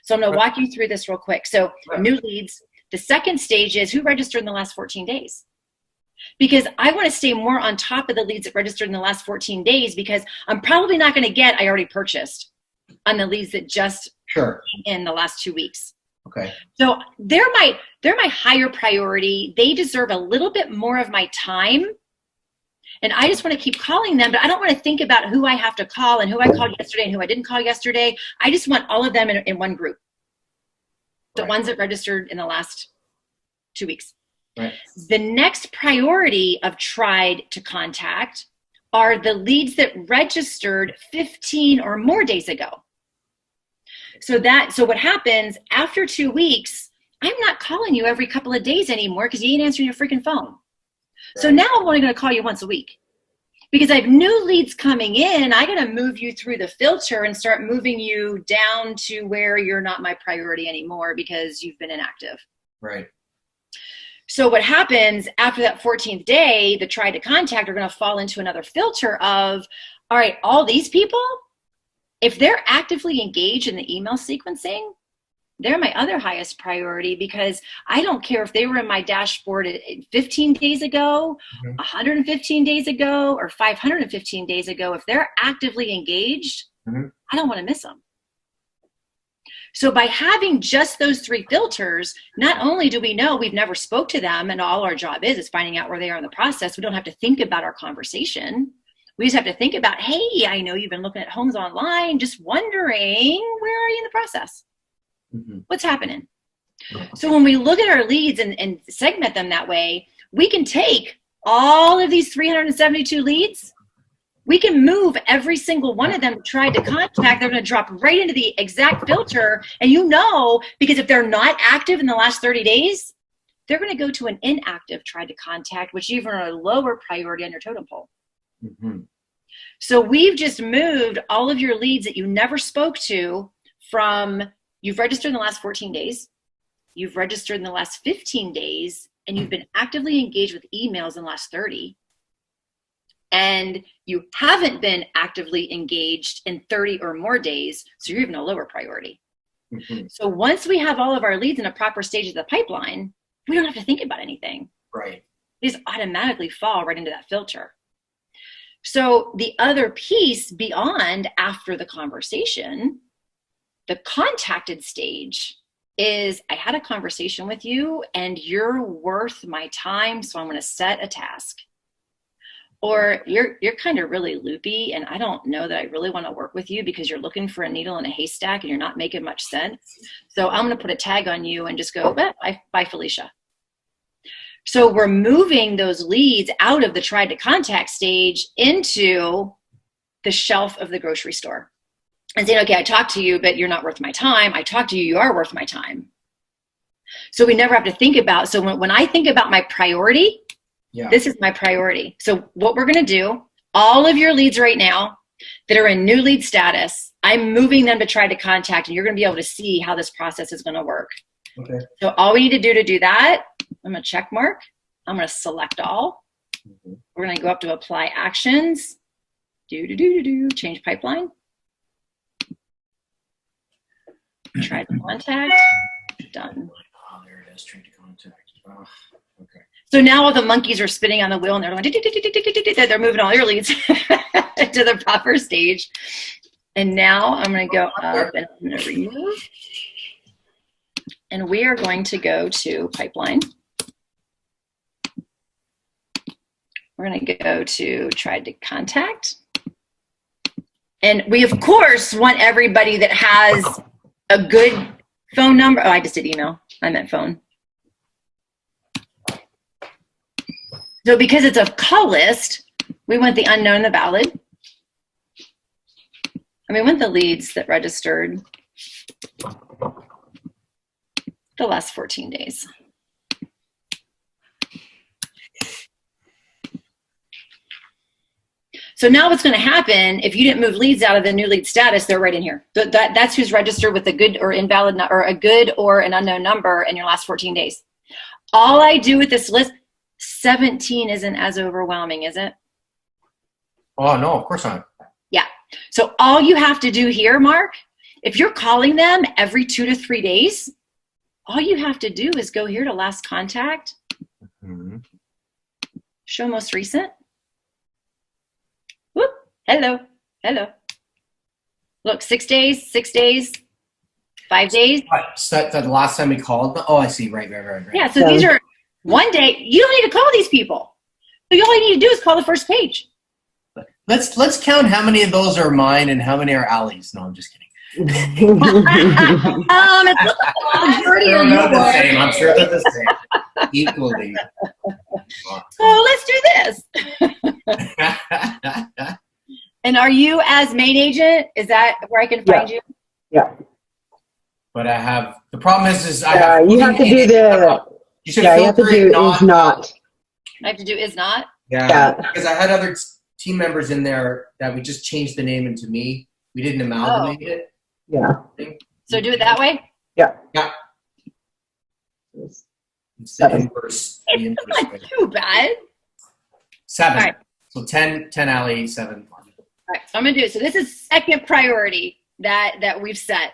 So I'm going to walk you through this real quick. So new leads. The second stage is who registered in the last 14 days. Because I want to stay more on top of the leads that registered in the last 14 days, because I'm probably not going to get I already purchased on the leads that just came in the last 2 weeks. Okay. So they're my higher priority. They deserve a little bit more of my time. And I just want to keep calling them, but I don't want to think about who I have to call and who I called yesterday and who I didn't call yesterday. I just want all of them in one group. The ones that registered in the last 2 weeks. Right. The next priority of tried to contact are the leads that registered 15 or more days ago. So what happens after 2 weeks, I'm not calling you every couple of days anymore because you ain't answering your freaking phone. Right. So now I'm only going to call you once a week because I have new leads coming in. I got to move you through the filter and start moving you down to where you're not my priority anymore because you've been inactive. Right. So what happens after that 14th day, the try to contact are going to fall into another filter of, all right, all these people, if they're actively engaged in the email sequencing, they're my other highest priority because I don't care if they were in my dashboard 15 days ago, 115 days ago, or 515 days ago. If they're actively engaged, I don't want to miss them. So by having just those 3 filters, not only do we know we've never spoke to them and all our job is finding out where they are in the process. We don't have to think about our conversation. We just have to think about, hey, I know you've been looking at homes online, just wondering, where are you in the process? What's happening? So when we look at our leads and segment them that way, we can take all of these 372 leads. We can move every single one of them to try to contact. They're going to drop right into the exact filter. And because if they're not active in the last 30 days, they're going to go to an inactive try to contact, which even are a lower priority on your totem pole. So we've just moved all of your leads that you never spoke to from you've registered in the last 14 days, you've registered in the last 15 days, and you've been actively engaged with emails in the last 30. And you haven't been actively engaged in 30 or more days, so you're even a lower priority. So once we have all of our leads in a proper stage of the pipeline, we don't have to think about anything. Right. These automatically fall right into that filter. So the other piece beyond after the conversation, the contacted stage is I had a conversation with you and you're worth my time, so I'm going to set a task. Or you're kind of really loopy and I don't know that I really want to work with you because you're looking for a needle in a haystack and you're not making much sense. So I'm going to put a tag on you and just go, bye, Felicia. So we're moving those leads out of the try to contact stage into the shelf of the grocery store and saying, okay, I talked to you, but you're not worth my time. I talked to you, you are worth my time. So we never have to think about, so when I think about my priority, this is my priority. So what we're going to do, all of your leads right now that are in new lead status, I'm moving them to try to contact, and you're going to be able to see how this process is going to work. Okay. So all we need to do that, I'm going to check mark. I'm going to select all. We're going to go up to apply actions. Change pipeline. Try to contact. Done. Oh, there it is. Try to contact. Oh, okay. So now all the monkeys are spinning on the wheel and they're going, they're moving all your leads to the proper stage. And now I'm going to go up and I'm going to remove. And we are going to go to pipeline. We're going to go to try to contact. And we, of course, want everybody that has a good phone number. Oh, I just did email. I meant phone. So because it's a call list, we want the unknown and the valid. And we want the leads that registered the last 14 days. So now what's going to happen, if you didn't move leads out of the new lead status, they're right in here. That's who's registered with a good or invalid, or a good or an unknown number in your last 14 days. All I do with this list, 17 isn't as overwhelming, is it? Oh, no, of course not. Yeah. So all you have to do here, Mark, If you're calling them every 2 to 3 days, all you have to do is go here to last contact, show most recent. Whoop, hello, hello. Look, 6 days, 6 days, 5 days. So the last time we called, oh, I see, right. Yeah, so these are 1 day. You don't need to call these people. So all you need to do is call the first page. Let's count how many of those are mine and how many are Allie's. No, I'm just kidding. It's the majority of yours. I'm sure they're the same. Equally. So let's do this. And are you as main agent? Is that where I can find you? Yeah. But I have, the problem is I have. You have to do the, you have to do is not. I have to do is not? Yeah. Because I had other team members in there that we just changed the name into me. We didn't amalgamate it. Yeah. So do it that way? Yeah. Yeah. It's the inverse. It's not too bad. 7. All right. So 10 Allie, 7. All right, so I'm gonna do it. So this is second priority that we've set.